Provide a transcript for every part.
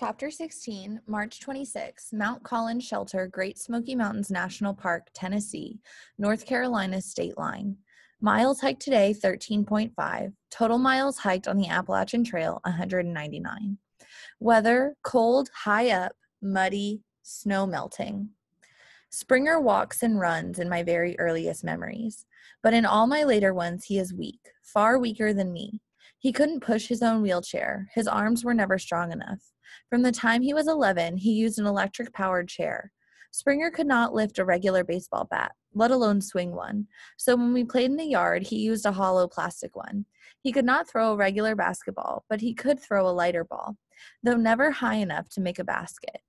Chapter 16, March 26, Mount Collins Shelter, Great Smoky Mountains National Park, Tennessee, North Carolina's state line. Miles hiked today, 13.5. Total miles hiked on the Appalachian Trail, 199. Weather, cold, high up, muddy, snow melting. Springer walks and runs in my very earliest memories, but in all my later ones he is weak, far weaker than me. He couldn't push his own wheelchair. His arms were never strong enough. From the time he was 11, he used an electric-powered chair. Springer could not lift a regular baseball bat, let alone swing one. So when we played in the yard, he used a hollow plastic one. He could not throw a regular basketball, but he could throw a lighter ball, though never high enough to make a basket.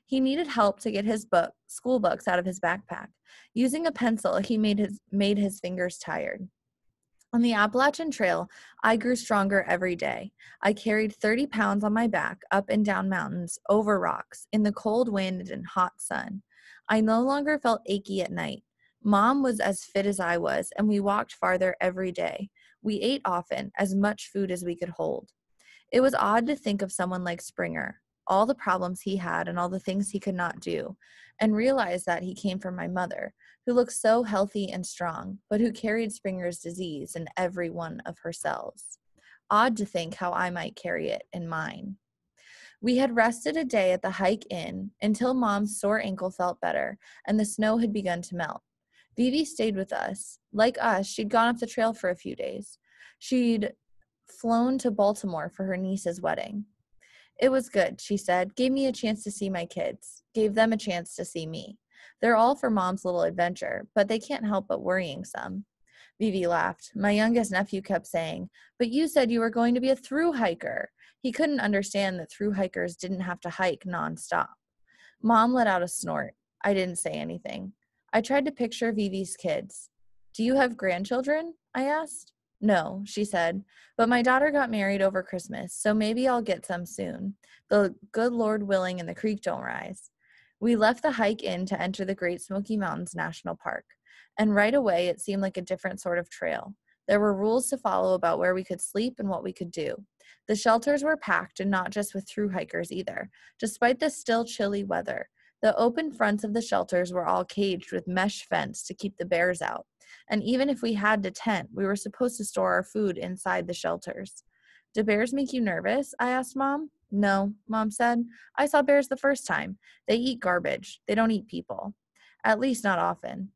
He needed help to get his school books out of his backpack. Using a pencil, he made his fingers tired. On the Appalachian Trail, I grew stronger every day. I carried 30 pounds on my back, up and down mountains, over rocks, in the cold wind and hot sun. I no longer felt achy at night. Mom was as fit as I was, and we walked farther every day. We ate often, as much food as we could hold. It was odd to think of someone like Springer, all the problems he had and all the things he could not do, and realize that he came from my mother, who looked so healthy and strong, but who carried Springer's disease in every one of her cells. Odd to think how I might carry it in mine. We had rested a day at the hike inn until Mom's sore ankle felt better and the snow had begun to melt. Vivi stayed with us. Like us, she'd gone up the trail for a few days. She'd flown to Baltimore for her niece's wedding. It was good, she said. Gave me a chance to see my kids. Gave them a chance to see me. They're all for Mom's little adventure, but they can't help but worrying some. Vivi laughed. My youngest nephew kept saying, "But you said you were going to be a through hiker." He couldn't understand that through hikers didn't have to hike nonstop. Mom let out a snort. I didn't say anything. I tried to picture Vivi's kids. Do you have grandchildren? I asked. No, she said, but my daughter got married over Christmas, so maybe I'll get some soon. The good Lord willing and the creek don't rise. We left the hike in to enter the Great Smoky Mountains National Park, and right away it seemed like a different sort of trail. There were rules to follow about where we could sleep and what we could do. The shelters were packed, and not just with through hikers either, despite the still chilly weather. The open fronts of the shelters were all caged with mesh fence to keep the bears out. And even if we had to tent, we were supposed to store our food inside the shelters. Do bears make you nervous? I asked Mom. No, Mom said. I saw bears the first time. They eat garbage. They don't eat people. At least not often.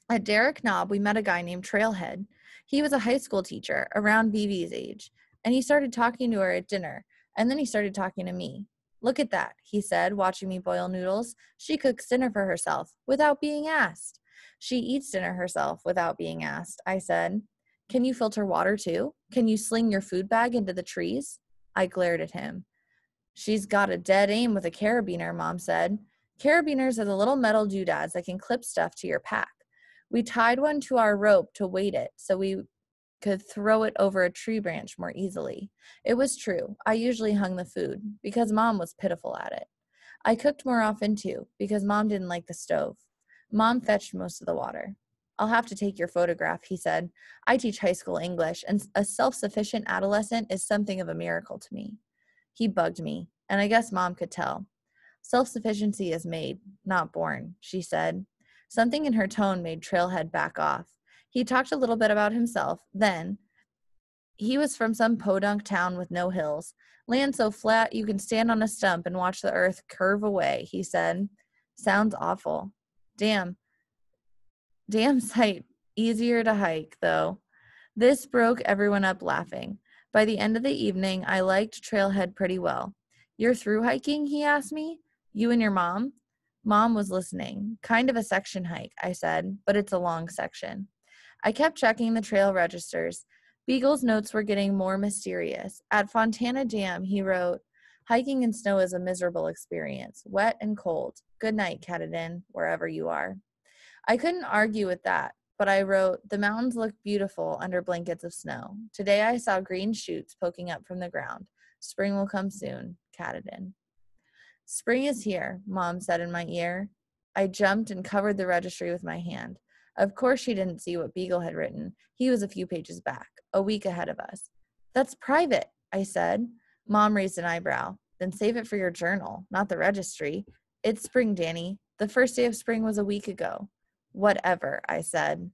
At Derrick Knob, we met a guy named Trailhead. He was a high school teacher, around Vivi's age, and he started talking to her at dinner, and then he started talking to me. Look at that, he said, watching me boil noodles. She cooks dinner for herself without being asked. She eats dinner herself without being asked, I said. Can you filter water too? Can you sling your food bag into the trees? I glared at him. She's got a dead aim with a carabiner, Mom said. Carabiners are the little metal doodads that can clip stuff to your pack. We tied one to our rope to weight it so we could throw it over a tree branch more easily. It was true. I usually hung the food because Mom was pitiful at it. I cooked more often too because Mom didn't like the stove. Mom fetched most of the water. I'll have to take your photograph, he said. I teach high school English, and a self-sufficient adolescent is something of a miracle to me. He bugged me, and I guess Mom could tell. Self-sufficiency is made, not born, she said. Something in her tone made Trailhead back off. He talked a little bit about himself. Then, he was from some podunk town with no hills. Land so flat you can stand on a stump and watch the earth curve away, he said. Sounds awful. Damn sight easier to hike, though. This broke everyone up laughing. By the end of the evening, I liked Trailhead pretty well. You're through hiking, he asked me. You and your mom? Mom was listening. Kind of a section hike, I said, but it's a long section. I kept checking the trail registers. Beagle's notes were getting more mysterious. At Fontana Dam, he wrote, hiking in snow is a miserable experience, wet and cold. Good night, Katahdin, wherever you are. I couldn't argue with that, but I wrote, the mountains look beautiful under blankets of snow. Today I saw green shoots poking up from the ground. Spring will come soon, Katahdin. Spring is here, Mom said in my ear. I jumped and covered the registry with my hand. Of course she didn't see what Beagle had written. He was a few pages back, a week ahead of us. That's private, I said. Mom raised an eyebrow. Then save it for your journal, not the registry. It's spring, Danny. The first day of spring was a week ago. Whatever, I said.